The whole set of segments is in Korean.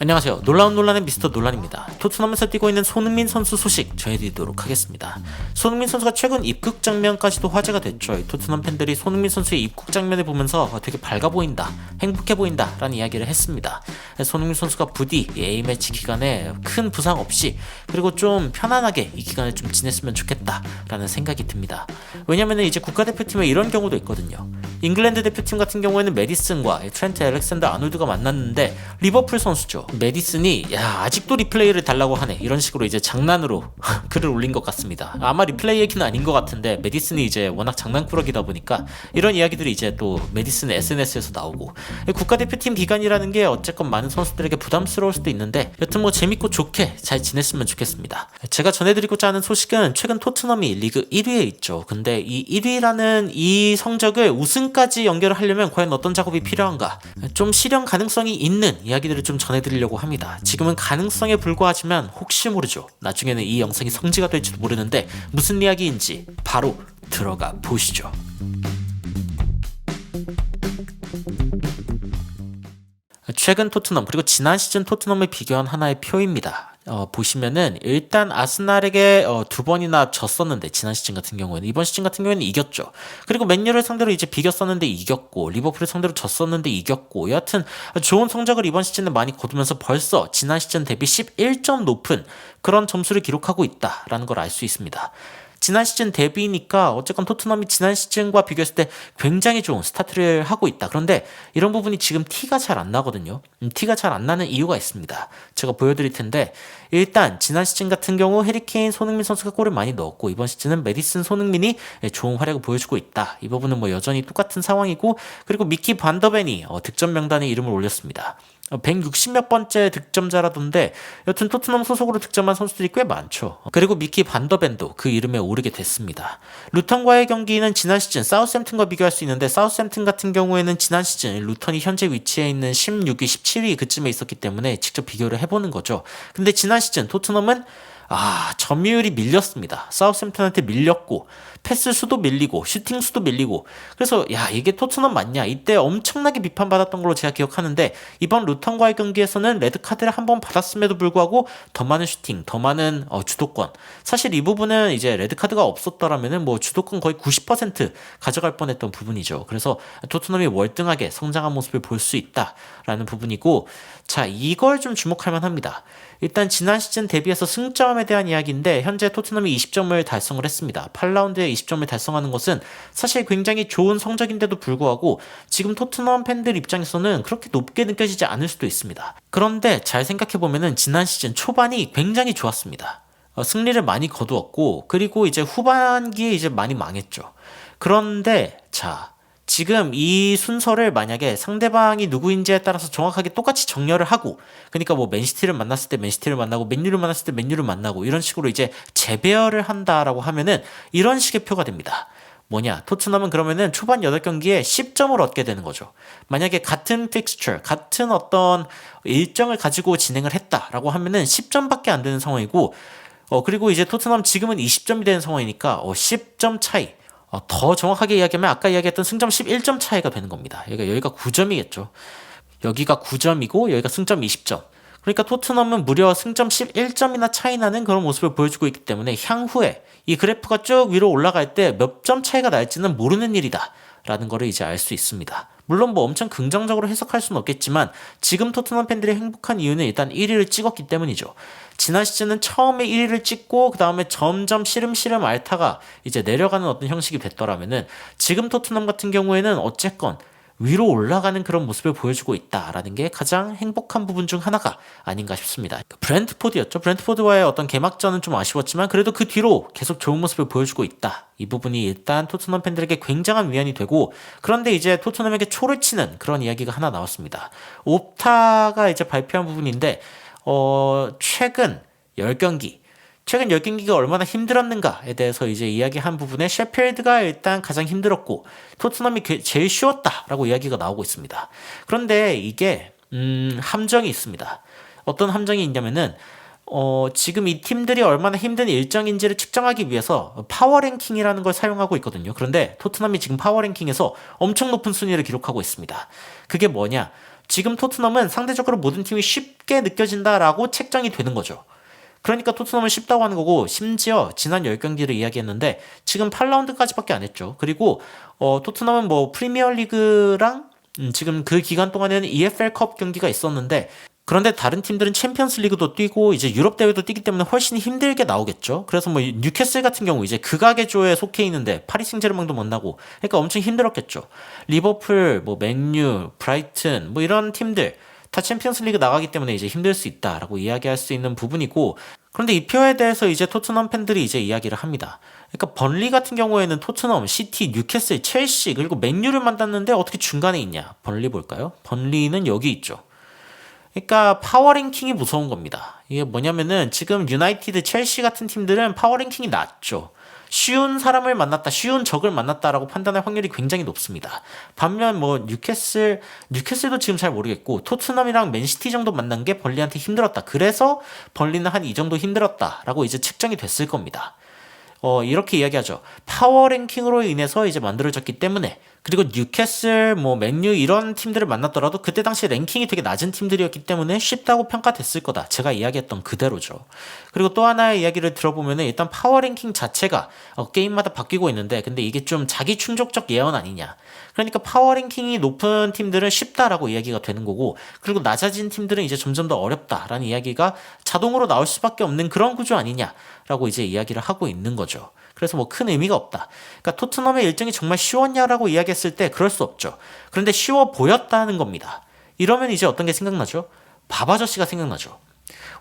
안녕하세요. 놀라운 논란의 미스터 논란입니다. 토트넘에서 뛰고 있는 손흥민 선수 소식 전해드리도록 하겠습니다. 손흥민 선수가 최근 입국 장면까지도 화제가 됐죠. 토트넘 팬들이 손흥민 선수의 입국 장면을 보면서 되게 밝아 보인다, 행복해 보인다 라는 이야기를 했습니다. 손흥민 선수가 부디 A매치 기간에 큰 부상 없이 그리고 좀 편안하게 이 기간을 좀 지냈으면 좋겠다 라는 생각이 듭니다. 왜냐면 이제 국가대표팀에 이런 경우도 있거든요. 잉글랜드 대표팀 같은 경우에는 메디슨과 트렌트 알렉산더 아놀드가 만났는데 리버풀 선수죠. 메디슨이 아직도 리플레이를 달라고 하네 이런 식으로 이제 장난으로 글을 올린 것 같습니다. 아마 리플레이 얘기는 아닌 것 같은데 메디슨이 이제 워낙 장난꾸러기다 보니까 이런 이야기들이 이제 또 메디슨 SNS에서 나오고, 국가대표팀 기간이라는 게 어쨌건 많은 선수들에게 부담스러울 수도 있는데 여튼 뭐 재밌고 좋게 잘 지냈으면 좋겠습니다. 제가 전해드리고자 하는 소식은 최근 토트넘이 리그 1위에 있죠. 근데 이 1위라는 이 성적을 우승까지 연결을 하려면 과연 어떤 작업이 필요한가, 좀 실현 가능성이 있는 이야기들을 좀 전해드리려고 합니다. 지금은 가능성에 불과하지만 혹시 모르죠. 나중에는 이 영상이 성지가 될지도 모르는데 무슨 이야기인지 바로 들어가 보시죠. 최근 토트넘 그리고 지난 시즌 토트넘을 비교한 하나의 표입니다. 보시면은 일단 아스날에게 2번이나 졌었는데 지난 시즌 같은 경우에는, 이번 시즌 같은 경우에는 이겼죠. 그리고 맨유를 상대로 이제 비겼었는데 이겼고, 리버풀을 상대로 졌었는데 이겼고, 여하튼 좋은 성적을 이번 시즌에 많이 거두면서 벌써 지난 시즌 대비 11점 높은 그런 점수를 기록하고 있다라는 걸 알 수 있습니다. 지난 시즌 대비니까 어쨌건 토트넘이 지난 시즌과 비교했을 때 굉장히 좋은 스타트를 하고 있다. 그런데 이런 부분이 지금 티가 잘 안 나거든요. 티가 잘 안 나는 이유가 있습니다. 제가 보여드릴 텐데, 일단 지난 시즌 같은 경우 해리케인, 손흥민 선수가 골을 많이 넣었고, 이번 시즌은 메디슨, 손흥민이 좋은 활약을 보여주고 있다. 이 부분은 뭐 여전히 똑같은 상황이고, 그리고 미키 반더벤이 득점 명단에 이름을 올렸습니다. 160몇 번째 득점자라던데 여튼 토트넘 소속으로 득점한 선수들이 꽤 많죠. 그리고 미키 반더벤도 그 이름에 오르게 됐습니다. 루턴과의 경기는 지난 시즌 사우스햄튼과 비교할 수 있는데, 사우스햄튼 같은 경우에는 지난 시즌 루턴이 현재 위치해 있는 16위, 17위 그쯤에 있었기 때문에 직접 비교를 해보는 거죠. 근데 지난 시즌 토트넘은 점유율이 밀렸습니다. 사우스햄튼한테 밀렸고, 패스 수도 밀리고, 슈팅 수도 밀리고, 그래서 이게 토트넘 맞냐 이때 엄청나게 비판받았던 걸로 제가 기억하는데, 이번 루턴과의 경기에서는 레드카드를 한 번 받았음에도 불구하고 더 많은 슈팅, 더 많은 주도권, 사실 이 부분은 이제 레드카드가 없었더라면은 뭐 주도권 거의 90% 가져갈 뻔했던 부분이죠. 그래서 토트넘이 월등하게 성장한 모습을 볼 수 있다라는 부분이고, 자, 이걸 좀 주목할 만합니다. 일단 지난 시즌 대비해서 승점에 대한 이야기인데, 현재 토트넘이 20점을 달성을 했습니다. 8라운드에 20점을 달성하는 것은 사실 굉장히 좋은 성적인데도 불구하고 지금 토트넘 팬들 입장에서는 그렇게 높게 느껴지지 않을 수도 있습니다. 그런데 잘 생각해보면은 지난 시즌 초반이 굉장히 좋았습니다. 승리를 많이 거두었고, 그리고 이제 후반기에 이제 많이 망했죠. 그런데 지금 이 순서를 만약에 상대방이 누구인지에 따라서 정확하게 똑같이 정렬을 하고, 그러니까 뭐 맨시티를 만났을 때 맨시티를 만나고, 맨유를 만났을 때 맨유를 만나고, 이런 식으로 이제 재배열을 한다라고 하면은 이런 식의 표가 됩니다. 뭐냐, 토트넘은 그러면은 초반 8경기에 10점을 얻게 되는 거죠. 만약에 같은 픽스처, 같은 어떤 일정을 가지고 진행을 했다라고 하면은 10점밖에 안 되는 상황이고, 그리고 이제 토트넘 지금은 20점이 되는 상황이니까 10점 차이, 더 정확하게 이야기하면 아까 이야기했던 승점 11점 차이가 되는 겁니다. 여기가 9점이겠죠. 여기가 9점이고 여기가 승점 20점. 그러니까 토트넘은 무려 승점 11점이나 차이 나는 그런 모습을 보여주고 있기 때문에 향후에 이 그래프가 쭉 위로 올라갈 때 몇 점 차이가 날지는 모르는 일이다 라는 거를 이제 알 수 있습니다. 물론 뭐 엄청 긍정적으로 해석할 수는 없겠지만, 지금 토트넘 팬들이 행복한 이유는 일단 1위를 찍었기 때문이죠. 지난 시즌은 처음에 1위를 찍고 그 다음에 점점 시름시름 앓다가 이제 내려가는 어떤 형식이 됐더라면은, 지금 토트넘 같은 경우에는 어쨌건 위로 올라가는 그런 모습을 보여주고 있다라는 게 가장 행복한 부분 중 하나가 아닌가 싶습니다. 브렌트포드였죠. 브렌트포드와의 어떤 개막전은 좀 아쉬웠지만 그래도 그 뒤로 계속 좋은 모습을 보여주고 있다. 이 부분이 일단 토트넘 팬들에게 굉장한 위안이 되고, 그런데 이제 토트넘에게 초를 치는 그런 이야기가 하나 나왔습니다. 옵타가 이제 발표한 부분인데, 최근 10경기가 얼마나 힘들었는가에 대해서 이제 이야기한 부분에 셰필드가 일단 가장 힘들었고 토트넘이 제일 쉬웠다라고 이야기가 나오고 있습니다. 그런데 이게 함정이 있습니다. 어떤 함정이 있냐면은 지금 이 팀들이 얼마나 힘든 일정인지를 측정하기 위해서 파워랭킹이라는 걸 사용하고 있거든요. 그런데 토트넘이 지금 파워랭킹에서 엄청 높은 순위를 기록하고 있습니다. 그게 뭐냐? 지금 토트넘은 상대적으로 모든 팀이 쉽게 느껴진다라고 책정이 되는 거죠. 그러니까 토트넘은 쉽다고 하는 거고, 심지어 지난 10경기를 이야기했는데 지금 8라운드까지밖에 안 했죠. 그리고 토트넘은 뭐 프리미어리그랑 지금 그 기간 동안에는 EFL컵 경기가 있었는데, 그런데 다른 팀들은 챔피언스 리그도 뛰고 이제 유럽 대회도 뛰기 때문에 훨씬 힘들게 나오겠죠. 그래서 뭐 뉴캐슬 같은 경우 이제 극악의 조에 속해 있는데 파리 생제르맹도 만나고, 그러니까 엄청 힘들었겠죠. 리버풀, 뭐 맨유, 브라이튼 뭐 이런 팀들 다 챔피언스 리그 나가기 때문에 이제 힘들 수 있다라고 이야기할 수 있는 부분이고, 그런데 이 표에 대해서 이제 토트넘 팬들이 이제 이야기를 합니다. 그러니까 번리 같은 경우에는 토트넘, 시티, 뉴캐슬, 첼시 그리고 맨유를 만났는데 어떻게 중간에 있냐? 번리 볼까요? 번리는 여기 있죠. 그러니까 파워랭킹이 무서운 겁니다. 이게 뭐냐면은 지금 유나이티드, 첼시 같은 팀들은 파워랭킹이 낮죠. 쉬운 사람을 만났다, 쉬운 적을 만났다라고 판단할 확률이 굉장히 높습니다. 반면 뭐 뉴캐슬도 지금 잘 모르겠고, 토트넘이랑 맨시티 정도 만난 게 벌리한테 힘들었다. 그래서 벌리는 한 이 정도 힘들었다라고 이제 측정이 됐을 겁니다. 이렇게 이야기하죠. 파워 랭킹으로 인해서 이제 만들어졌기 때문에, 그리고 뉴캐슬, 뭐 맨유 이런 팀들을 만났더라도 그때 당시 랭킹이 되게 낮은 팀들이었기 때문에 쉽다고 평가됐을 거다. 제가 이야기했던 그대로죠. 그리고 또 하나의 이야기를 들어보면은 일단 파워 랭킹 자체가 게임마다 바뀌고 있는데, 근데 이게 좀 자기 충족적 예언 아니냐. 그러니까 파워 랭킹이 높은 팀들은 쉽다라고 이야기가 되는 거고, 그리고 낮아진 팀들은 이제 점점 더 어렵다라는 이야기가 자동으로 나올 수밖에 없는 그런 구조 아니냐라고 이제 이야기를 하고 있는 거죠. 그래서 뭐 큰 의미가 없다. 그러니까 토트넘의 일정이 정말 쉬웠냐라고 이야기했을 때 그럴 수 없죠. 그런데 쉬워 보였다는 겁니다. 이러면 이제 어떤 게 생각나죠? 바바저씨가 생각나죠.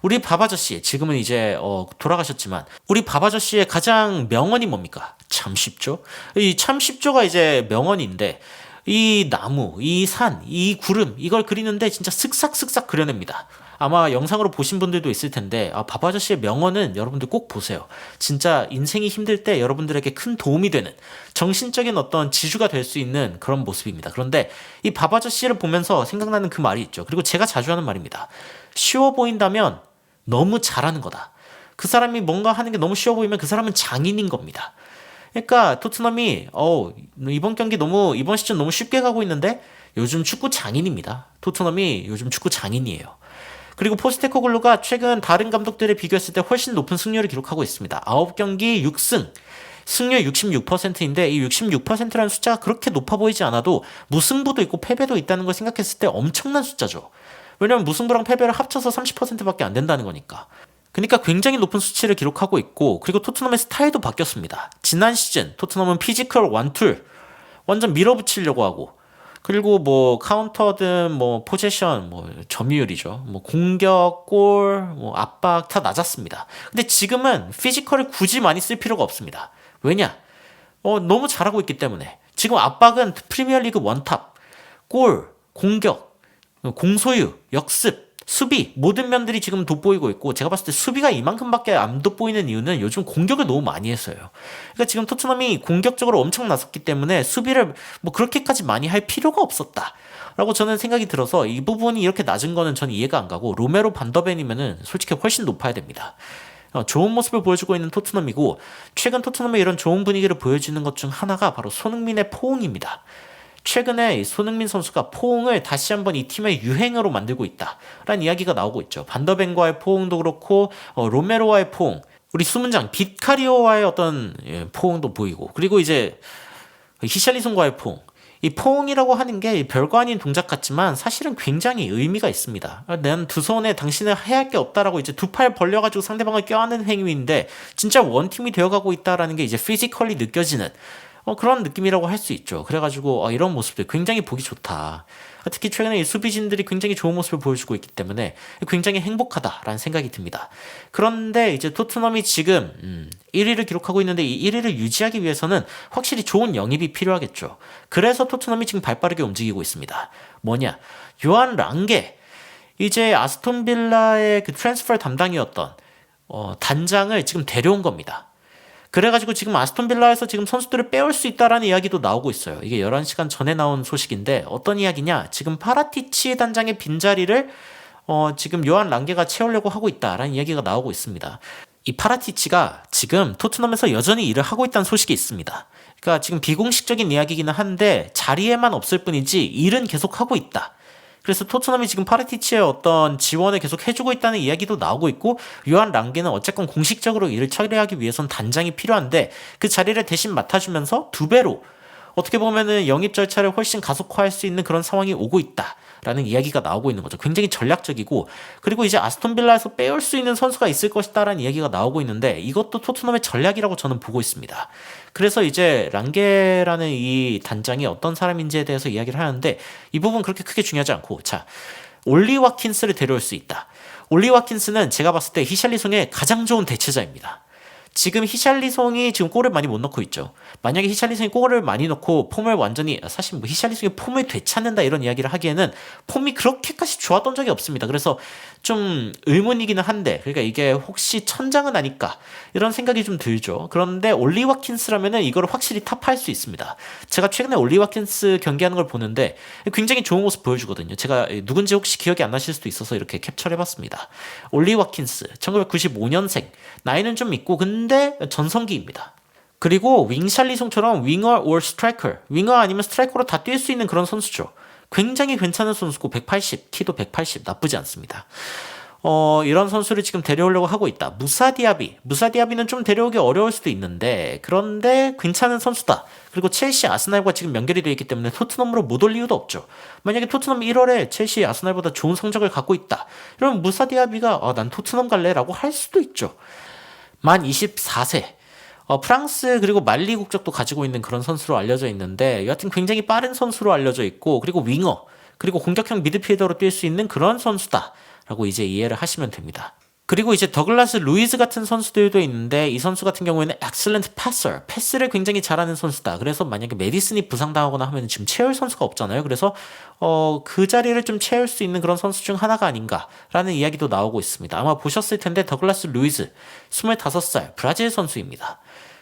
우리 바바저씨, 지금은 이제 돌아가셨지만 우리 바바저씨의 가장 명언이 뭡니까? 참 쉽죠? 이 참 쉽죠가 이제 명언인데, 이 나무, 이 산, 이 구름 이걸 그리는데 진짜 슥싹슥싹 그려냅니다. 아마 영상으로 보신 분들도 있을 텐데, 바바 아저씨의 명언은 여러분들 꼭 보세요. 진짜 인생이 힘들 때 여러분들에게 큰 도움이 되는 정신적인 어떤 지주가 될 수 있는 그런 모습입니다. 그런데 이 바바 아저씨를 보면서 생각나는 그 말이 있죠. 그리고 제가 자주 하는 말입니다. 쉬워 보인다면 너무 잘하는 거다. 그 사람이 뭔가 하는 게 너무 쉬워 보이면 그 사람은 장인인 겁니다. 그러니까 토트넘이 이번 시즌 너무 쉽게 가고 있는데 요즘 축구 장인입니다. 토트넘이 요즘 축구 장인이에요. 그리고 포스테코글루가 최근 다른 감독들에 비교했을 때 훨씬 높은 승률을 기록하고 있습니다. 9경기 6승, 승률 66%인데 이 66%라는 숫자가 그렇게 높아 보이지 않아도 무승부도 있고 패배도 있다는 걸 생각했을 때 엄청난 숫자죠. 왜냐면 무승부랑 패배를 합쳐서 30%밖에 안 된다는 거니까. 그러니까 굉장히 높은 수치를 기록하고 있고, 그리고 토트넘의 스타일도 바뀌었습니다. 지난 시즌 토트넘은 피지컬 원툴 완전 밀어붙이려고 하고, 그리고 뭐 카운터든 뭐 포제션, 뭐 점유율이죠, 뭐 공격, 골, 뭐 압박 다 낮았습니다. 근데 지금은 피지컬을 굳이 많이 쓸 필요가 없습니다. 왜냐? 너무 잘하고 있기 때문에. 지금 압박은 프리미어리그 원탑, 골, 공격, 공소유, 역습, 수비 모든 면들이 지금 돋보이고 있고, 제가 봤을 때 수비가 이만큼밖에 안 돋보이는 이유는 요즘 공격을 너무 많이 했어요. 그러니까 지금 토트넘이 공격적으로 엄청 나섰기 때문에 수비를 뭐 그렇게까지 많이 할 필요가 없었다 라고 저는 생각이 들어서, 이 부분이 이렇게 낮은 거는 저는 이해가 안 가고, 로메로 반더벤이면은 솔직히 훨씬 높아야 됩니다. 좋은 모습을 보여주고 있는 토트넘이고, 최근 토트넘의 이런 좋은 분위기를 보여주는 것 중 하나가 바로 손흥민의 포옹입니다. 최근에 손흥민 선수가 포옹을 다시 한번 이 팀의 유행어로 만들고 있다라는 이야기가 나오고 있죠. 반더벤과의 포옹도 그렇고, 로메로와의 포옹, 우리 수문장 빗카리오와의 어떤 포옹도 보이고, 그리고 이제 히샬리송과의 포옹. 이 포옹이라고 하는 게 별거 아닌 동작 같지만 사실은 굉장히 의미가 있습니다. 난 두 손에 당신은 해야 할 게 없다라고 이제 두 팔 벌려가지고 상대방을 껴안는 행위인데, 진짜 원팀이 되어가고 있다라는 게 이제 피지컬리 느껴지는 그런 느낌이라고 할 수 있죠. 그래가지고 이런 모습들 굉장히 보기 좋다. 특히 최근에 이 수비진들이 굉장히 좋은 모습을 보여주고 있기 때문에 굉장히 행복하다라는 생각이 듭니다. 그런데 이제 토트넘이 지금 1위를 기록하고 있는데, 이 1위를 유지하기 위해서는 확실히 좋은 영입이 필요하겠죠. 그래서 토트넘이 지금 발빠르게 움직이고 있습니다. 뭐냐? 요한 랑게, 이제 아스톤 빌라의 그 트랜스퍼 담당이었던 단장을 지금 데려온 겁니다. 그래가지고 지금 아스톤 빌라에서 지금 선수들을 빼올 수 있다라는 이야기도 나오고 있어요. 이게 11시간 전에 나온 소식인데, 어떤 이야기냐? 지금 파라티치 단장의 빈자리를 지금 요한 랑게가 채우려고 하고 있다라는 이야기가 나오고 있습니다. 이 파라티치가 지금 토트넘에서 여전히 일을 하고 있다는 소식이 있습니다. 그러니까 지금 비공식적인 이야기기는 한데 자리에만 없을 뿐이지 일은 계속 하고 있다. 그래서 토트넘이 지금 파르티치의 어떤 지원을 계속 해주고 있다는 이야기도 나오고 있고, 요한 랑게는 어쨌건 공식적으로 이를 처리하기 위해선 단장이 필요한데 그 자리를 대신 맡아주면서 두 배로 어떻게 보면은 영입 절차를 훨씬 가속화할 수 있는 그런 상황이 오고 있다라는 이야기가 나오고 있는 거죠. 굉장히 전략적이고, 그리고 이제 아스톤 빌라에서 빼올 수 있는 선수가 있을 것이다라는 이야기가 나오고 있는데 이것도 토트넘의 전략이라고 저는 보고 있습니다. 그래서 이제 랑게라는 이 단장이 어떤 사람인지에 대해서 이야기를 하는데 이 부분 그렇게 크게 중요하지 않고, 자, 올리 와킨스를 데려올 수 있다. 올리 와킨스는 제가 봤을 때 히샬리송의 가장 좋은 대체자입니다. 지금 히샬리송이 지금 골을 많이 못 넣고 있죠. 만약에 히샬리송이 골을 많이 넣고 폼을 완전히, 사실 뭐 히샬리송이 폼을 되찾는다 이런 이야기를 하기에는 폼이 그렇게까지 좋았던 적이 없습니다. 그래서 좀 의문이기는 한데, 그러니까 이게 혹시 천장은 아닐까 이런 생각이 좀 들죠. 그런데 올리 와킨스라면은 이거를 확실히 타파할 수 있습니다. 제가 최근에 올리 와킨스 경기하는 걸 보는데 굉장히 좋은 모습 보여주거든요. 제가 누군지 혹시 기억이 안 나실 수도 있어서 이렇게 캡처를 해봤습니다. 올리 와킨스 1995년생, 나이는 좀 있고 근데 전성기입니다. 그리고 윙샬리송처럼 윙어 or 스트라이커, 윙어 아니면 스트라이커로 다 뛸 수 있는 그런 선수죠. 굉장히 괜찮은 선수고 180, 키도 180 나쁘지 않습니다. 이런 선수를 지금 데려오려고 하고 있다. 무사디아비는 좀 데려오기 어려울 수도 있는데 그런데 괜찮은 선수다. 그리고 첼시, 아스날과 지금 연결이 되어 있기 때문에 토트넘으로 못 올 이유도 없죠. 만약에 토트넘 1월에 첼시, 아스날보다 좋은 성적을 갖고 있다. 그러면 무사디아비가 난 토트넘 갈래 라고 할 수도 있죠. 만 24세. 프랑스 그리고 말리 국적도 가지고 있는 그런 선수로 알려져 있는데 여하튼 굉장히 빠른 선수로 알려져 있고, 그리고 윙어 그리고 공격형 미드필더로 뛸 수 있는 그런 선수다라고 이제 이해를 하시면 됩니다. 그리고 이제 더글라스 루이즈 같은 선수들도 있는데 이 선수 같은 경우에는 엑셀런트 패스를 굉장히 잘하는 선수다. 그래서 만약에 메디슨이 부상당하거나 하면 지금 채울 선수가 없잖아요. 그래서 그 자리를 좀 채울 수 있는 그런 선수 중 하나가 아닌가라는 이야기도 나오고 있습니다. 아마 보셨을 텐데 더글라스 루이즈 25살 브라질 선수입니다.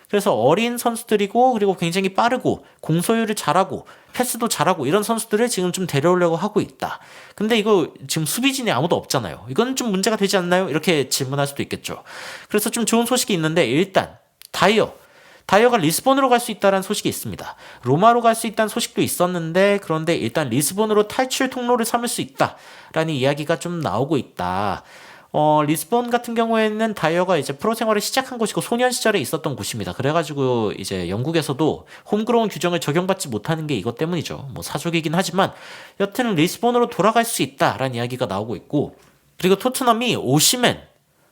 그래서 어린 선수들이고 그리고 굉장히 빠르고 공소유를 잘하고 패스도 잘하고 이런 선수들을 지금 좀 데려오려고 하고 있다. 근데 이거 지금 수비진이 아무도 없잖아요. 이건 좀 문제가 되지 않나요? 이렇게 질문할 수도 있겠죠. 그래서 좀 좋은 소식이 있는데, 일단 다이어가 리스본으로 갈 수 있다는 소식이 있습니다. 로마로 갈 수 있다는 소식도 있었는데 그런데 일단 리스본으로 탈출 통로를 삼을 수 있다라는 이야기가 좀 나오고 있다. 리스본 같은 경우에는 다이어가 이제 프로 생활을 시작한 곳이고 소년 시절에 있었던 곳입니다. 그래가지고 이제 영국에서도 홈그로운 규정을 적용받지 못하는 게 이것 때문이죠. 뭐 사족이긴 하지만 여튼 리스본으로 돌아갈 수 있다라는 이야기가 나오고 있고, 그리고 토트넘이 오시멘,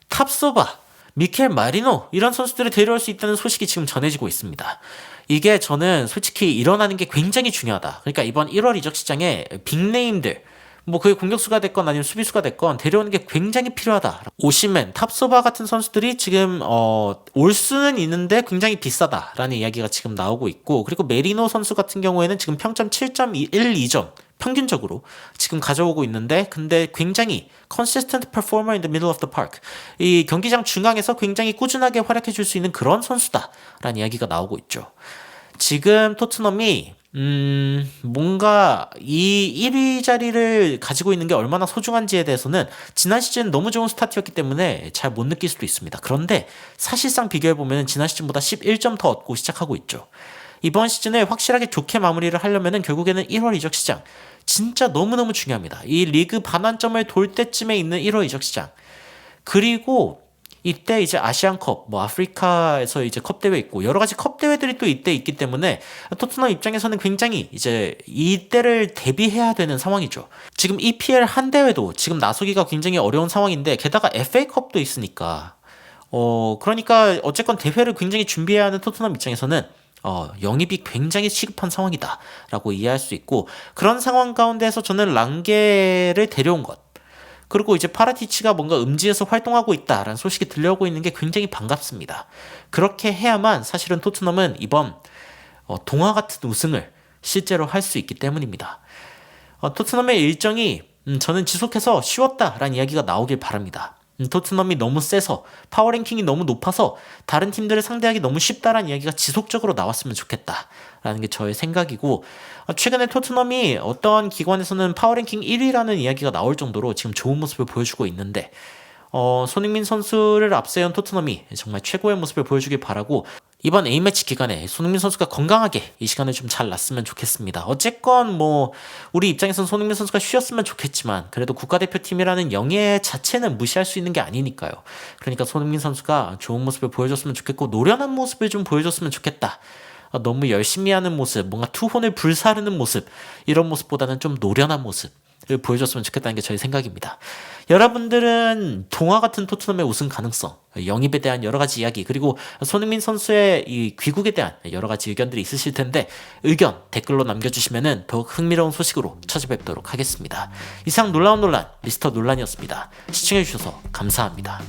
탑소바, 미켈 마리노 이런 선수들을 데려올 수 있다는 소식이 지금 전해지고 있습니다. 이게 저는 솔직히 일어나는 게 굉장히 중요하다. 그러니까 이번 1월 이적 시장에 빅네임들, 뭐 그게 공격수가 됐건 아니면 수비수가 됐건 데려오는 게 굉장히 필요하다. 오시멘, 탑소바 같은 선수들이 지금 올 수는 있는데 굉장히 비싸다라는 이야기가 지금 나오고 있고, 그리고 메리노 선수 같은 경우에는 지금 평점 7.12점 평균적으로 지금 가져오고 있는데, 근데 굉장히 consistent performer in the middle of the park, 이 경기장 중앙에서 굉장히 꾸준하게 활약해 줄 수 있는 그런 선수다라는 이야기가 나오고 있죠. 지금 토트넘이 뭔가 이 1위 자리를 가지고 있는 게 얼마나 소중한지에 대해서는 지난 시즌 너무 좋은 스타트였기 때문에 잘 못 느낄 수도 있습니다. 그런데 사실상 비교해보면 지난 시즌보다 11점 더 얻고 시작하고 있죠. 이번 시즌을 확실하게 좋게 마무리를 하려면은 결국에는 1월 이적 시장 진짜 너무너무 중요합니다. 이 리그 반환점을 돌 때쯤에 있는 1월 이적 시장, 그리고 이때 이제 아시안컵, 뭐 아프리카에서 이제 컵 대회 있고 여러 가지 컵 대회들이 또 이때 있기 때문에 토트넘 입장에서는 굉장히 이제 이때를 대비해야 되는 상황이죠. 지금 EPL 한 대회도 지금 나서기가 굉장히 어려운 상황인데 게다가 FA컵도 있으니까 그러니까 어쨌건 대회를 굉장히 준비해야 하는 토트넘 입장에서는 영입이 굉장히 시급한 상황이다라고 이해할 수 있고, 그런 상황 가운데서 저는 랑게를 데려온 것, 그리고 이제 파라티치가 뭔가 음지에서 활동하고 있다라는 소식이 들려오고 있는 게 굉장히 반갑습니다. 그렇게 해야만 사실은 토트넘은 이번 동화 같은 우승을 실제로 할 수 있기 때문입니다. 토트넘의 일정이 저는 지속해서 쉬웠다라는 이야기가 나오길 바랍니다. 토트넘이 너무 세서 파워랭킹이 너무 높아서 다른 팀들을 상대하기 너무 쉽다라는 이야기가 지속적으로 나왔으면 좋겠다라는 게 저의 생각이고, 최근에 토트넘이 어떤 기관에서는 파워랭킹 1위라는 이야기가 나올 정도로 지금 좋은 모습을 보여주고 있는데 손흥민 선수를 앞세운 토트넘이 정말 최고의 모습을 보여주길 바라고, 이번 A매치 기간에 손흥민 선수가 건강하게 이 시간을 좀 잘 났으면 좋겠습니다. 어쨌건 뭐 우리 입장에선 손흥민 선수가 쉬었으면 좋겠지만 그래도 국가대표팀이라는 영예 자체는 무시할 수 있는 게 아니니까요. 그러니까 손흥민 선수가 좋은 모습을 보여줬으면 좋겠고 노련한 모습을 좀 보여줬으면 좋겠다. 너무 열심히 하는 모습, 뭔가 투혼을 불사르는 모습, 이런 모습보다는 좀 노련한 모습 을 보여줬으면 좋겠다는 게 저의 생각입니다. 여러분들은 동화 같은 토트넘의 우승 가능성, 영입에 대한 여러 가지 이야기, 그리고 손흥민 선수의 이 귀국에 대한 여러 가지 의견들이 있으실 텐데 의견 댓글로 남겨주시면 더욱 흥미로운 소식으로 찾아뵙도록 하겠습니다. 이상 놀라운 논란 미스터 논란이었습니다. 시청해주셔서 감사합니다.